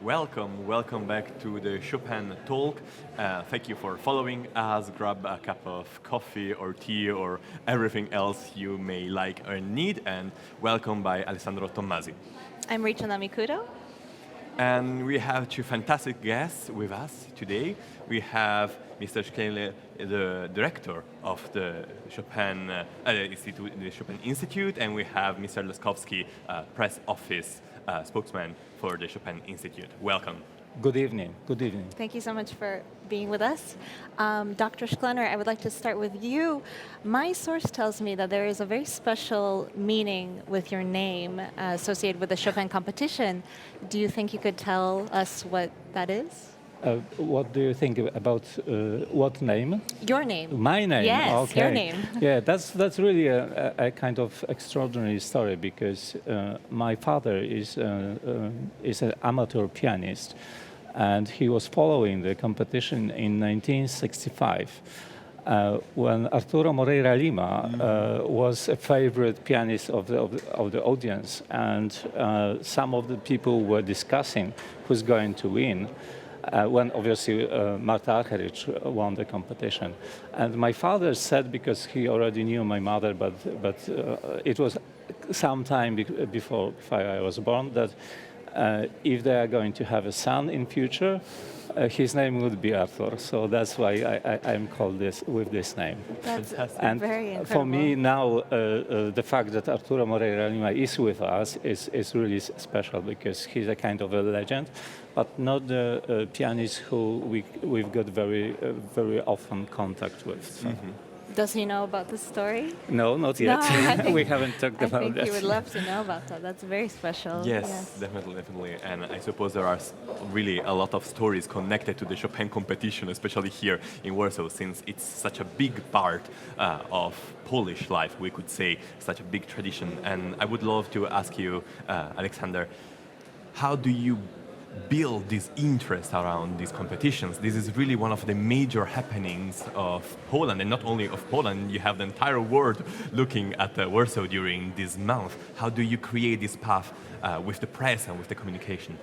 welcome back to the Chopin Talk. Thank you for following us. Grab a cup of coffee or tea or everything else you may like or need, and welcome by Alessandro Tommasi. I'm Naomi Kudo. And we have two fantastic guests with us today. We have Mr. Szklener, the director of the Chopin Institute, and we have Mr. Laskowski, press office spokesman for the Chopin Institute. Welcome. Good evening. Good evening. Thank you so much for being with us. Dr. Szklener, I would like to start with you. My source tells me that there is a very special meaning with your name associated with the Chopin competition. Do you think you could tell us what that is? What do you think about what name? Your name. My name? Yes, okay. your name. Yeah, that's really a kind of extraordinary story because my father is an amateur pianist, and he was following the competition in 1965 when Arturo Moreira Lima was a favorite pianist of the audience, and some of the people were discussing who's going to win. When obviously Martha Arpeggios won the competition. And my father said, because he already knew my mother, but it was some time before I was born, that if they are going to have a son in future, his name would be Arthur. So that's why I'm called with this name. That's and very incredible. for me now, the fact that Arturo Moreira Lima is with us is really special because he's a kind of a legend, but not the pianist who we've got very often contact with. So. Mm-hmm. Does he know about the story? No, not yet. No, we haven't talked about that. I think he would love to know about that. That's very special. Yes, definitely. And I suppose there are really a lot of stories connected to the Chopin competition, especially here in Warsaw, since it's such a big part of Polish life, we could say, such a big tradition. And I would love to ask you, Alexander, how do you build this interest around these competitions? This is really one of the major happenings of Poland, and not only of Poland, you have the entire world looking at Warsaw during this month. How do you create this path with the press and with the communication?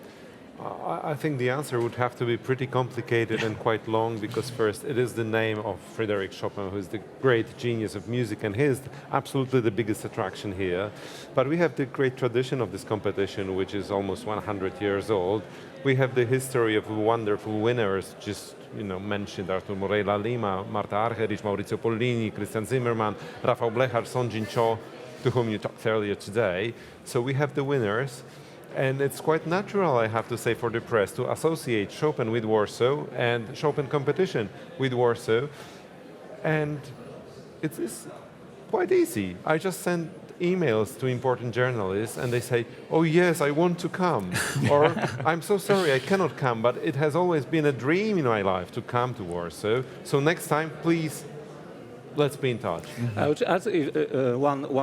I think the answer would have to be pretty complicated and quite long, because first, it is the name of Fryderyk Chopin, who is the great genius of music, and he is absolutely the biggest attraction here. But we have the great tradition of this competition, which is almost 100 years old. We have the history of wonderful winners, just mentioned Artur Moreira Lima, Martha Arpeggios, Maurizio Pollini, Christian Zimmermann, Rafał Blechar, Song Jin-cho, to whom you talked earlier today. So we have the winners. And it's quite natural, I have to say, for the press to associate Chopin with Warsaw and Chopin competition with Warsaw. And it's quite easy. I just send emails to important journalists and they say, oh yes, I want to come. Or I'm so sorry, I cannot come, but it has always been a dream in my life to come to Warsaw. So next time, please, let's be in touch. Mm-hmm. I would add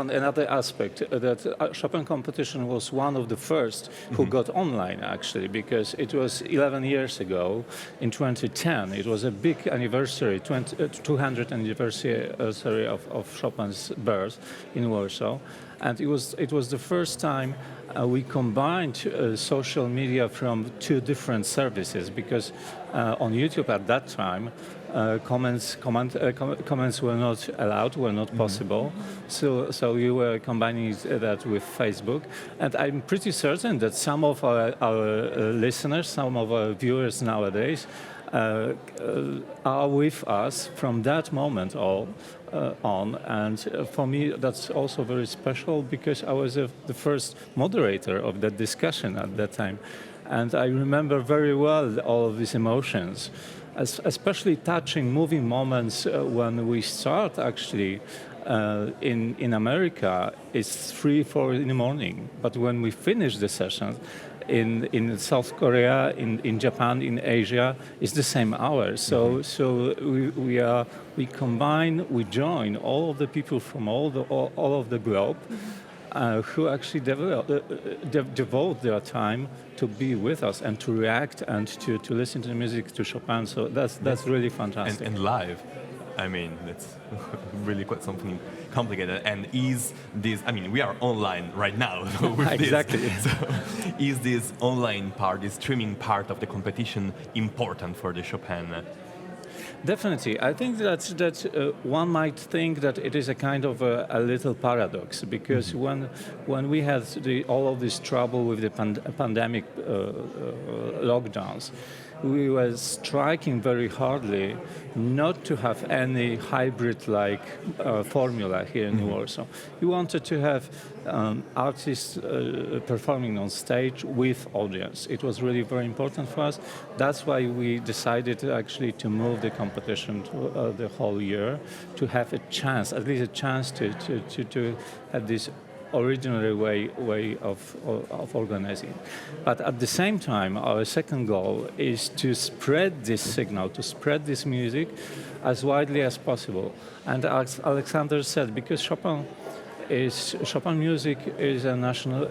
another aspect, that Chopin competition was one of the first who got online, actually, because it was 11 years ago, in 2010. It was a big anniversary, 200th anniversary of Chopin's birth in Warsaw. And it was the first time we combined social media from two different services, because on YouTube at that time, comments were not allowed, were not possible. So we were combining that with Facebook. And I'm pretty certain that some of our listeners, some of our viewers nowadays are with us from that moment on. And for me, that's also very special because I was the first moderator of that discussion at that time. And I remember very well all of these emotions, especially touching, moving moments when we start actually in America, it's 3-4 in the morning. But when we finish the session, in South Korea, in Japan, in Asia, it's the same hour. So we combine, we join all of the people from all of the globe who actually devote their time to be with us and to react and to listen to the music, to Chopin. So that's really fantastic. And live. I mean, that's really quite something complicated. And is this, I mean, we are online right now with Exactly. this. So is this online part, this streaming part of the competition important for the Chopin? Definitely. I think that one might think that it is a kind of a little paradox, because when we had all of this trouble with the pandemic lockdowns, we were striking very hardly not to have any hybrid-like formula here in Warsaw. We wanted to have artists performing on stage with audience. It was really very important for us. That's why we decided actually to move the competition to the whole year, to have a chance, at least a chance to have this original way of organizing. But at the same time, our second goal is to spread this signal, to spread this music as widely as possible. And as Alexander said, because Chopin music is a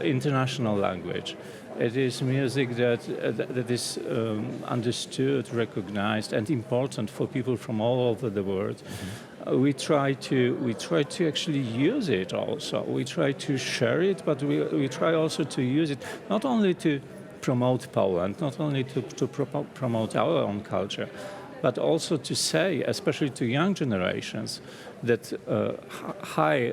international language. It is music that is understood, recognized, and important for people from all over the world. We try to actually use it also. We try to share it, but we try also to use it not only to promote Poland, not only to promote our own culture, but also to say, especially to young generations, that high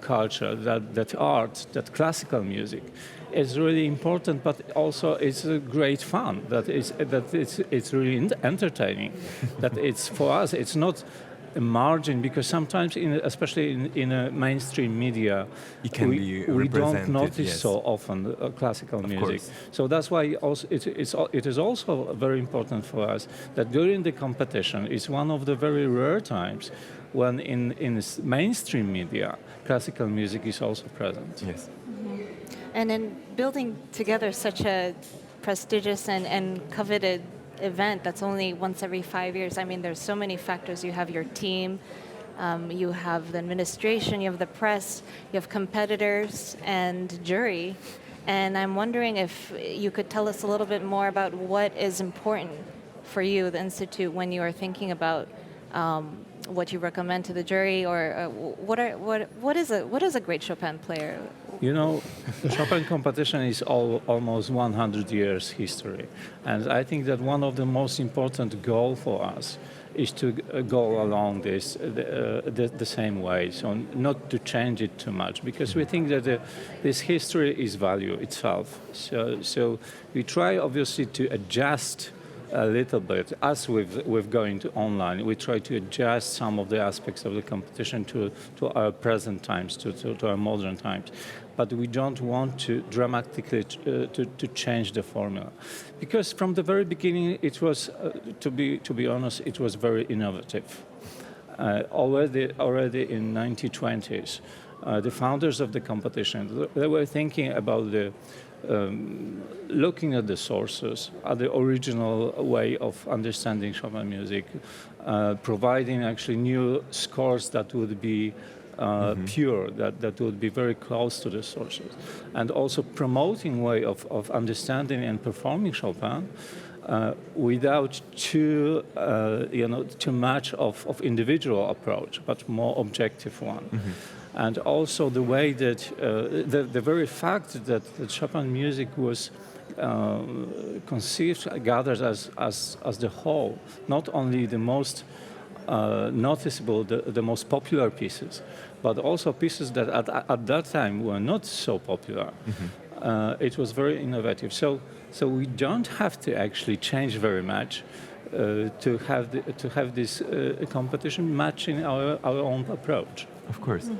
culture, that art, that classical music is really important, but also it's a great fun. That it's really entertaining. That it's for us. It's not a margin, because sometimes, especially in a mainstream media, it can be we don't notice yes. so often classical Of music. course. So that's why also it is also very important for us that during the competition it's one of the very rare times when in mainstream media classical music is also present. Yes. And in building together such a prestigious and coveted event that's only once every 5 years, I mean, there's so many factors. You have your team, you have the administration, you have the press, you have competitors and jury. And I'm wondering if you could tell us a little bit more about what is important for you, the Institute, when you are thinking about what you recommend to the jury, or what is a great Chopin player? You know, the Chopin competition is almost 100 years history, and I think that one of the most important goals for us is to go along the same way, so not to change it too much, because we think that this history is value itself. So we try obviously to adjust a little bit. As with going to online, we try to adjust some of the aspects of the competition to our present times, to our modern times. But we don't want to dramatically to change the formula, because from the very beginning it was, to be honest, it was very innovative. Already in 1920s, the founders of the competition, they were thinking about looking at the sources, at the original way of understanding Chopin music, providing actually new scores that would be pure, that would be very close to the sources, and also promoting way of understanding and performing Chopin without too much of individual approach, but more objective one. And also the way that the very fact that Chopin music was conceived, gathered as the whole, not only the most noticeable, the most popular pieces, but also pieces that at that time were not so popular. It was very innovative. So we don't have to actually change very much to have this competition matching our own approach. Of course.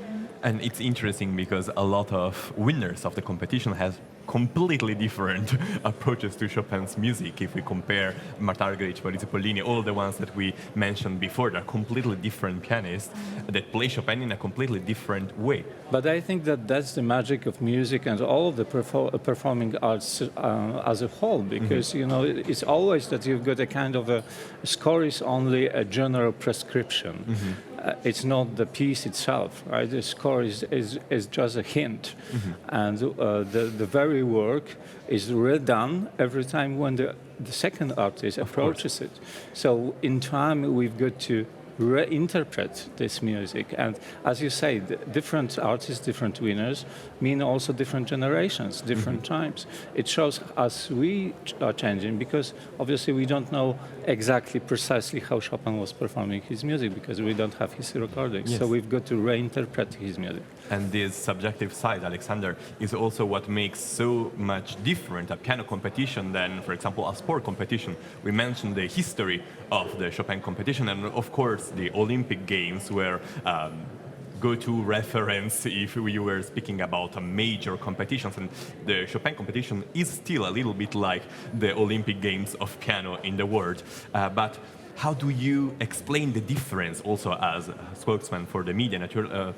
And it's interesting because a lot of winners of the competition have completely different approaches to Chopin's music. If we compare Martha Arpeggios, Maurizio Pollini, all the ones that we mentioned before, they're completely different pianists that play Chopin in a completely different way. But I think that that's the magic of music and all of the performing arts as a whole, because you know it's always that you've got a kind of a score is only a general prescription. It's not the piece itself, right? The score is just a hint, and the very work is redone every time when the second artist approaches it. So in time we've got to reinterpret this music. And as you say, different artists, different winners mean also different generations, different times. It shows us we are changing because obviously we don't know exactly precisely how Chopin was performing his music because we don't have his recordings. Yes. So we've got to reinterpret his music. And this subjective side, Alexander, is also what makes so much different a piano competition than, for example, a sport competition. We mentioned the history of the Chopin competition, and of course the Olympic Games were go-to reference if we were speaking about major competitions. And the Chopin competition is still a little bit like the Olympic Games of piano in the world. But how do you explain the difference, also as a spokesman for the media,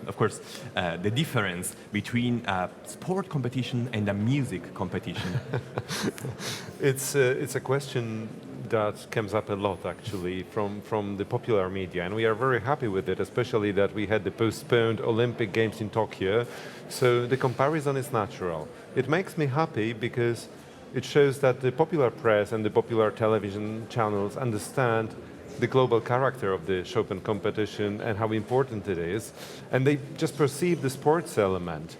of course, the difference between a sport competition and a music competition? It's a question that comes up a lot, actually, from the popular media, and we are very happy with it, especially that we had the postponed Olympic Games in Tokyo, so the comparison is natural. It makes me happy because it shows that the popular press and the popular television channels understand the global character of the Chopin competition and how important it is, and they just perceive the sports element.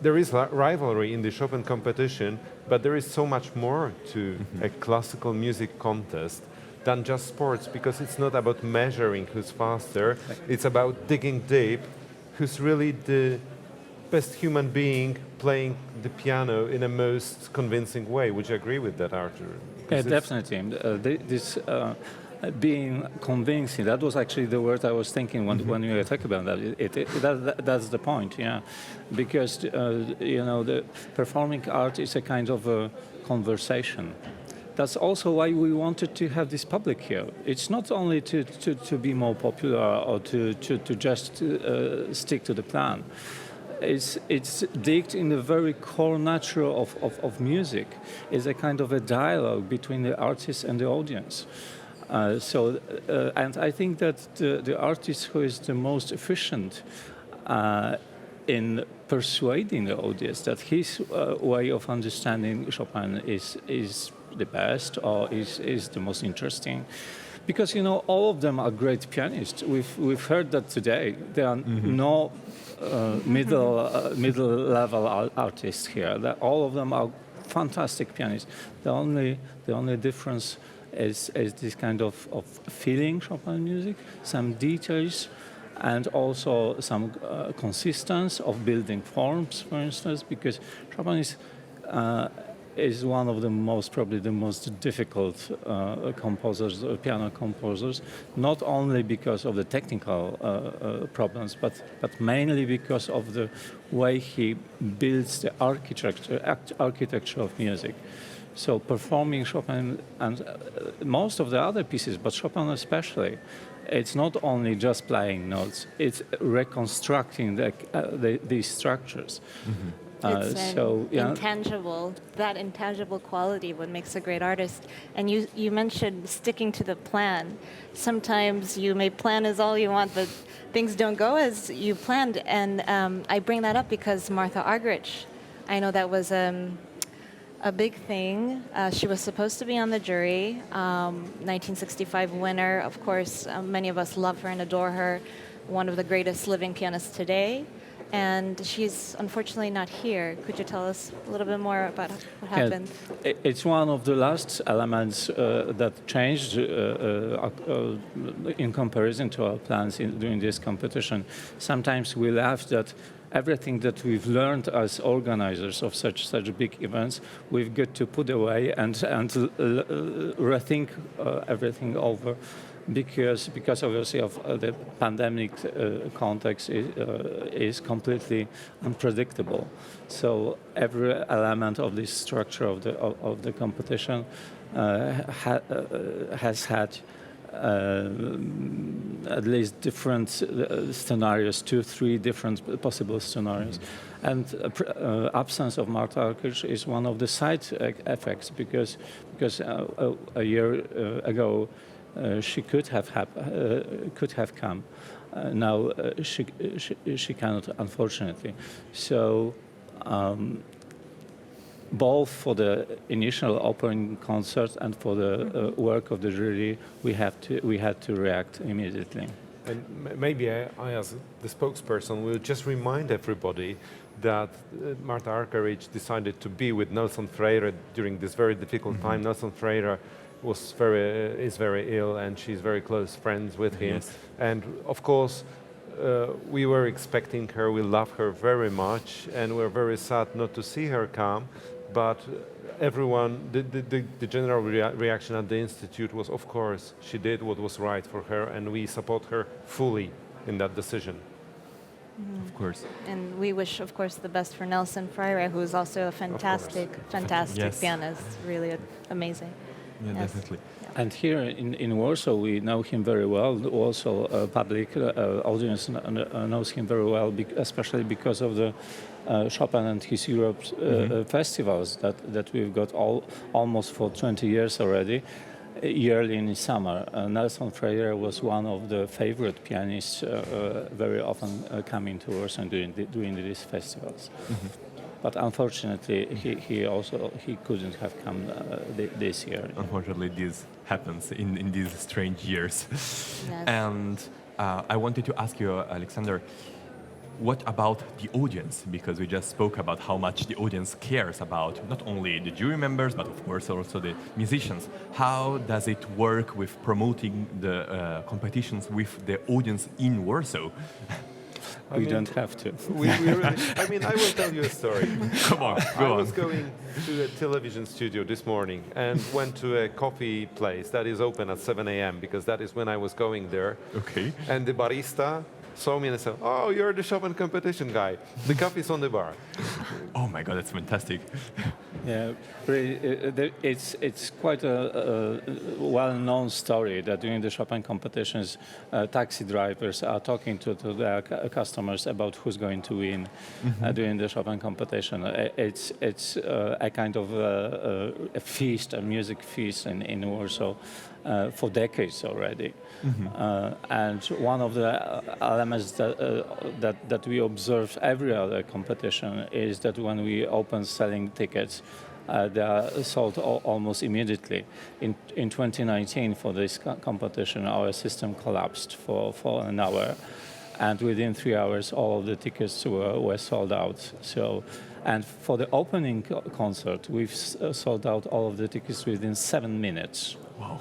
There is rivalry in the Chopin competition, but there is so much more to a classical music contest than just sports, because it's not about measuring who's faster, it's about digging deep, who's really the best human being playing the piano in a most convincing way. Would you agree with that, Artur? Yeah, definitely. Being convincing, that was actually the word I was thinking when we were talking about that. That's the point, yeah. Because, the performing art is a kind of a conversation. That's also why we wanted to have this public here. It's not only to be more popular or to just stick to the plan. It's digged in the very core nature of music. It's a kind of a dialogue between the artist and the audience. And I think that the artist who is the most efficient in persuading the audience that his way of understanding Chopin is the best or is the most interesting. Because, all of them are great pianists. We've heard that today. There are no middle-level artists here. All of them are fantastic pianists. The only difference is this kind of feeling Chopin music, some details, and also some consistency of building forms, for instance, because Chopin is one of probably the most difficult composers, piano composers, not only because of the technical problems, but mainly because of the way he builds the architecture of music. So performing Chopin and most of the other pieces, but Chopin especially, it's not only just playing notes, it's reconstructing these structures. It's that intangible quality what makes a great artist. And you mentioned sticking to the plan. Sometimes you may plan as all you want, but things don't go as you planned. And I bring that up because Martha Arpeggios, I know that was a big thing. She was supposed to be on the jury, 1965 winner. Of course, many of us love her and adore her, one of the greatest living pianists today. And she's unfortunately not here. Could you tell us a little bit more about what happened? It's one of the last elements that changed in comparison to our plans during this competition. Sometimes we laugh that everything that we've learned as organizers of such big events, we've got to put away and rethink everything over, because obviously of the pandemic context is completely unpredictable. So every element of this structure of the competition has had at least different scenarios, 2-3 different possible scenarios. And absence of Martha Arpeggios is one of the side effects, because a year ago she could have come. Now she cannot, unfortunately. So both for the initial opening concert and for the work of the jury, we had to react immediately. And maybe I, as the spokesperson, will just remind everybody that Martha Arpeggios decided to be with Nelson Prairie during this very difficult time. Nelson Prairie is very ill, and she's very close friends with him. Yes. And of course, we were expecting her. We love her very much, and we're very sad not to see her come. But everyone, the general reaction at the Institute was, of course, she did what was right for her, and we support her fully in that decision. Of course. And we wish, of course, the best for Nelson Prairie, who is also a fantastic Yes. pianist, really amazing. Yeah, Yes. definitely. And here in Warsaw, we know him very well. Also, public audience knows him very well, especially because of the Chopin and his Europe festivals that we've got almost for 20 years already, yearly in the summer. Nelson Prairie was one of the favorite pianists, very often coming to Warsaw and doing these festivals. But unfortunately, he couldn't have come this year. Unfortunately, this happens in these strange years. Yes. And I wanted to ask you, Alexander, what about the audience? Because we just spoke about how much the audience cares about not only the jury members, but of course also the musicians. How does it work with promoting the competitions with the audience in Warsaw? We don't have to. We really, I mean, I will tell you a story. Come on, I go on. was going to a television studio this morning and went to a coffee place that is open at 7 a.m. because that is when I was going there. Okay. And the barista saw me and said, "Oh, you're the Chopin competition guy. The coffee's on the bar." Oh my God, that's fantastic. Yeah, really, it's quite a well-known story that during the Chopin competitions, taxi drivers are talking to their customers about who's going to win during the Chopin competition. It's a kind of a feast, a music feast in Warsaw for decades already. And one of the elements that we observe every other competition is that when we open selling tickets, they are sold almost immediately. In 2019, for this competition, our system collapsed for an hour, and within 3 hours, all of the tickets were sold out. So, and for the opening concert, we've sold out all of the tickets within 7 minutes. Wow.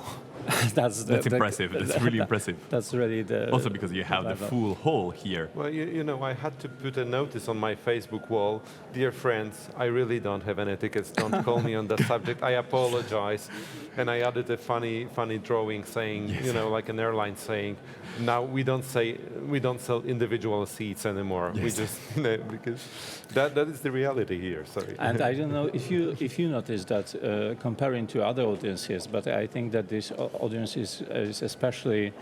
That's Impressive. That's really impressive. That's really the... Also because you have the full hall here. Well, you know, I had to put a notice on my Facebook wall. Dear friends, I really don't have any tickets. Don't call me on that subject. I apologize. And I added a funny drawing saying, you know, like an airline saying, now we don't sell individual seats anymore. Yes. We just, you know, because that is the reality here. Sorry. And I don't know if you notice that comparing to other audiences, but I think that this audience is especially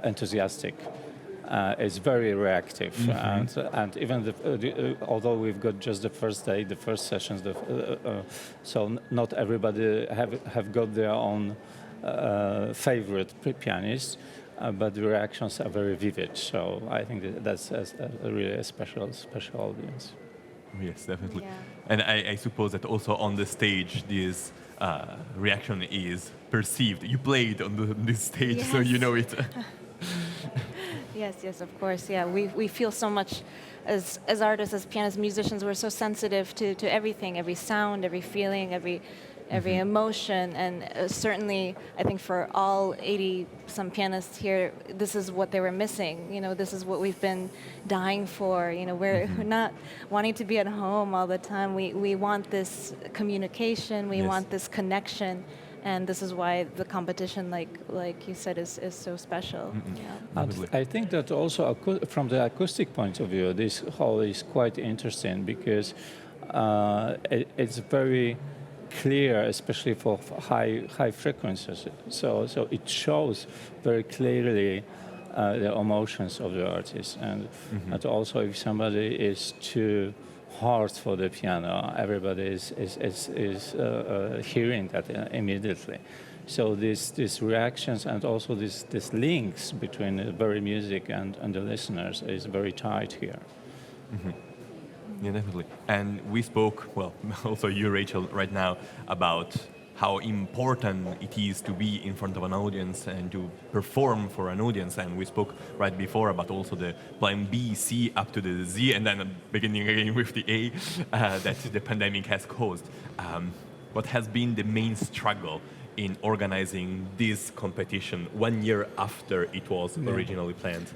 enthusiastic. It's very reactive, and even although we've got just the first day, the first sessions, so not everybody have got their own favorite pianist, but the reactions are very vivid. So I think that's really a special audience. Yes, definitely. Yeah. And I suppose that also on the stage, this reaction is perceived. You played on this stage, so you know it. Yes, of course. Yeah, we feel so much as artists, as pianists, musicians. We're so sensitive to everything, every sound, every feeling, every emotion, and certainly, I think for all 80-some pianists here, this is what they were missing. You know, this is what we've been dying for. You know, we're not wanting to be at home all the time. We want this communication. We want this connection. And this is why the competition, like you said, is so special. Yeah. I think that also from the acoustic point of view, this hall is quite interesting because it's very clear, especially for high frequencies. So it shows very clearly the emotions of the artist, and also if somebody is too hard for the piano, everybody is hearing that immediately. So these reactions and also these links between the very music and the listeners is very tight here. Yeah, definitely. And we spoke, well, also you, Rachel, right now, about how important it is to be in front of an audience and to perform for an audience. And we spoke right before about also the plan B, C, up to the Z, and then beginning again with the A that the pandemic has caused. What has been the main struggle in organizing this competition 1 year after it was originally planned?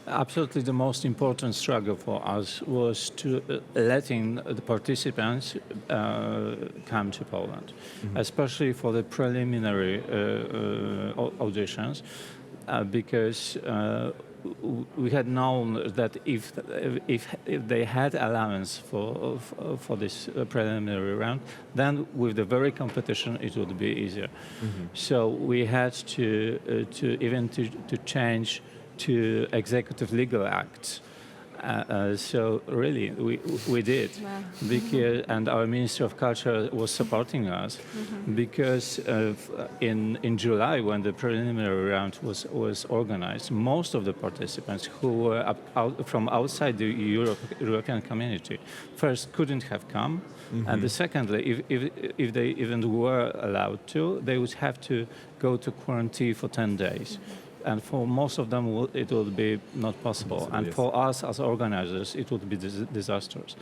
Absolutely, the most important struggle for us was to letting the participants come to Poland, especially for the preliminary auditions, because we had known that if they had allowance for this preliminary round, then with the very competition it would be easier. So we had to change to executive legal acts. So really, we did, because, and our Ministry of Culture was supporting us, because in July, when the preliminary round was organized, most of the participants who were from outside the European community first couldn't have come, and secondly, if they even were allowed to, they would have to go to quarantine for 10 days. And for most of them, it would be not possible. And yes. for us as organizers, it would be disastrous.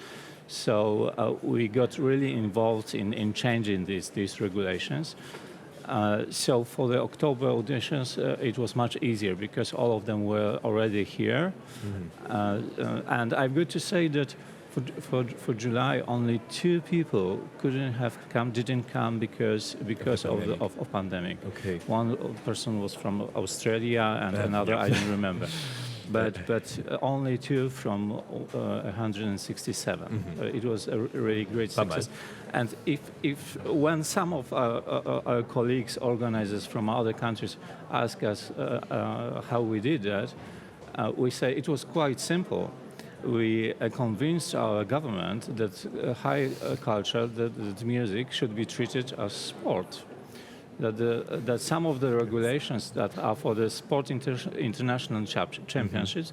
So we got really involved in changing these regulations. So for the October auditions, it was much easier because all of them were already here. And I'm good to say that for July, only 2 people didn't come because of pandemic. Okay. One person was from Australia and another I don't remember. But only 2 from 167. It was a really great success. And when some of our colleagues, organizers from other countries, ask us how we did that, we say it was quite simple. We convinced our government that high culture, that music should be treated as sport. That some of the regulations that are for the sport international championships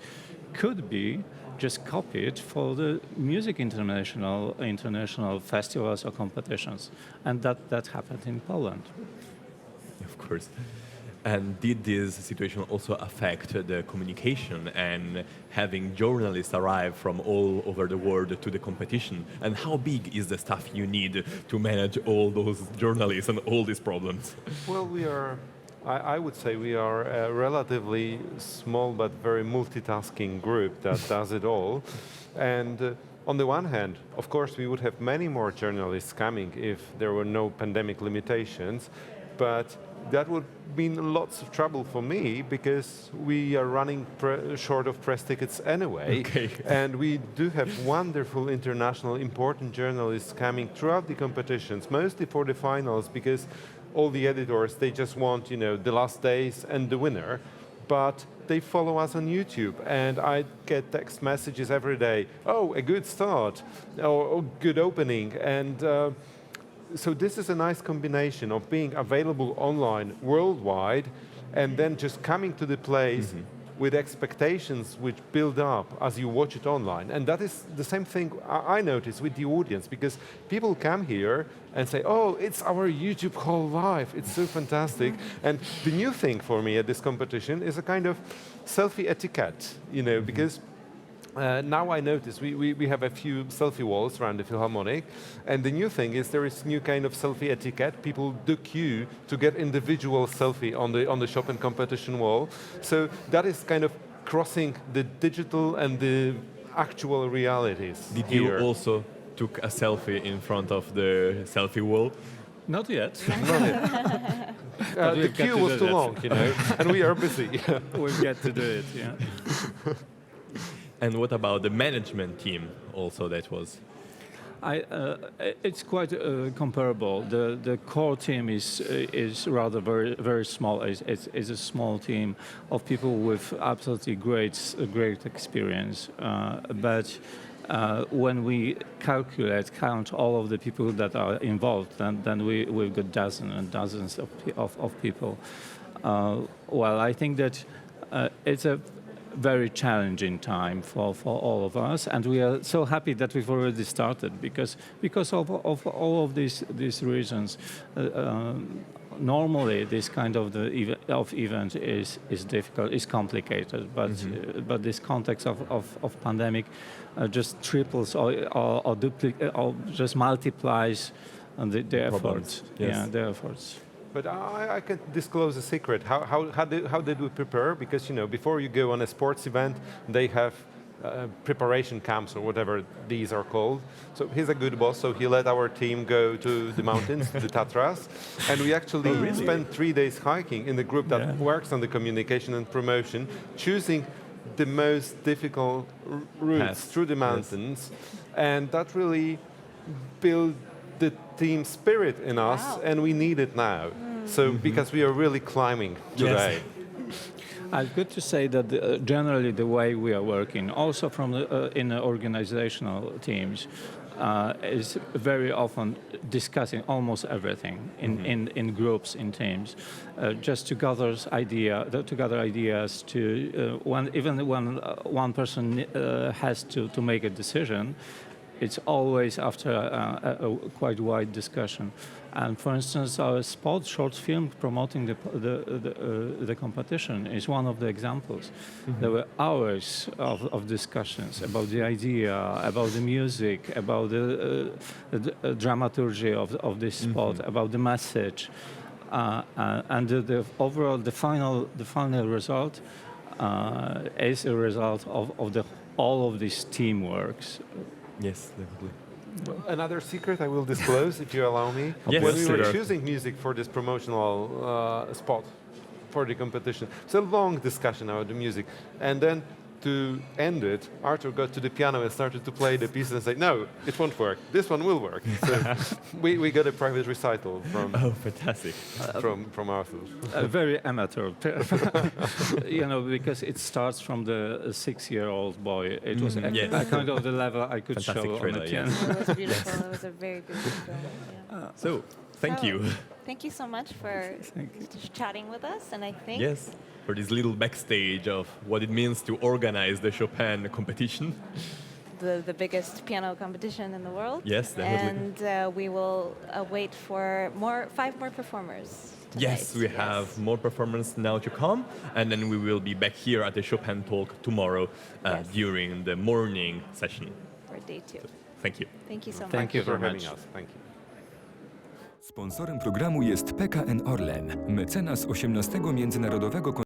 could be just copied for the music international festivals or competitions, and that happened in Poland. Of course. And did this situation also affect the communication and having journalists arrive from all over the world to the competition? And how big is the staff you need to manage all those journalists and all these problems? Well, I would say we are a relatively small but very multitasking group that does it all. And on the one hand, of course, we would have many more journalists coming if there were no pandemic limitations, but that would mean lots of trouble for me because we are running short of press tickets anyway. Okay. And we do have wonderful international important journalists coming throughout the competitions, mostly for the finals, because all the editors, they just want, the last days and the winner. But they follow us on YouTube, and I get text messages every day. Oh, a good start, or good opening, and so this is a nice combination of being available online worldwide and then just coming to the place with expectations which build up as you watch it online. And that is the same thing I notice with the audience, because people come here and say, oh, it's our YouTube call live, it's so fantastic. And the new thing for me at this competition is a kind of selfie etiquette, because now I notice we have a few selfie walls around the Philharmonic, and the new thing is there is new kind of selfie etiquette. People do queue to get individual selfie on the Chopin competition wall. So that is kind of crossing the digital and the actual realities. Did here. you also took a selfie in front of the selfie wall? Not yet. The queue was too long, and we are busy. We'll get to do it, yeah. And what about the management team also that was? It's quite comparable. The core team is rather very small. It's a small team of people with absolutely great experience. But when we count all of the people that are involved, then we've got dozens and dozens of people. Well, I think that it's a very challenging time for all of us, and we are so happy that we've already started because of all of these reasons. Normally, this kind of event is difficult, is complicated, but this context of pandemic just triples or just multiplies the efforts. Yes. Yeah, the efforts. But I can disclose a secret. How did we prepare? Because before you go on a sports event, they have preparation camps or whatever these are called. So he's a good boss, so he let our team go to the mountains, the Tatras, and we actually spent 3 days hiking in the group that works on the communication and promotion, choosing the most difficult routes through the mountains, and that really built the team spirit in us, and we need it now. So because we are really climbing today. Good to say that generally the way we are working, also from in the organizational teams, is very often discussing almost everything in groups, in teams, just to gather ideas. Even when one person has to make a decision, it's always after a quite wide discussion. And for instance, our short film promoting the competition is one of the examples. There were hours of discussions about the idea, about the music, about the dramaturgy of this spot, about the message, and the overall, the final result is a result of all of these teamworks. Yes, definitely. Another secret I will disclose, if you allow me. Yes, when we were sure. choosing music for this promotional spot for the competition, it's a long discussion about the music. And then to end it, Arthur got to the piano and started to play the piece and say, "No, it won't work. This one will work." So we got a private recital from Fantastic. from Arthur. Very amateur, because it starts from the 6-year-old boy. It was a kind of the level I could Fantastic show trailer, on the piano. It was beautiful. It was a very beautiful film. Yeah. So, thank you. Thank you so much for chatting with us, and I think Yes, for this little backstage of what it means to organize the Chopin competition. the biggest piano competition in the world. Yes, definitely. And we will wait for 5 more performers tonight. Yes, we have more performance now to come, and then we will be back here at the Chopin Talk tomorrow during the morning session. For day 2. Thank you. Thank you so much. Thank you for very having much. us. Thank you. Sponsorem programu jest PKN Orlen, mecenas 18 Międzynarodowego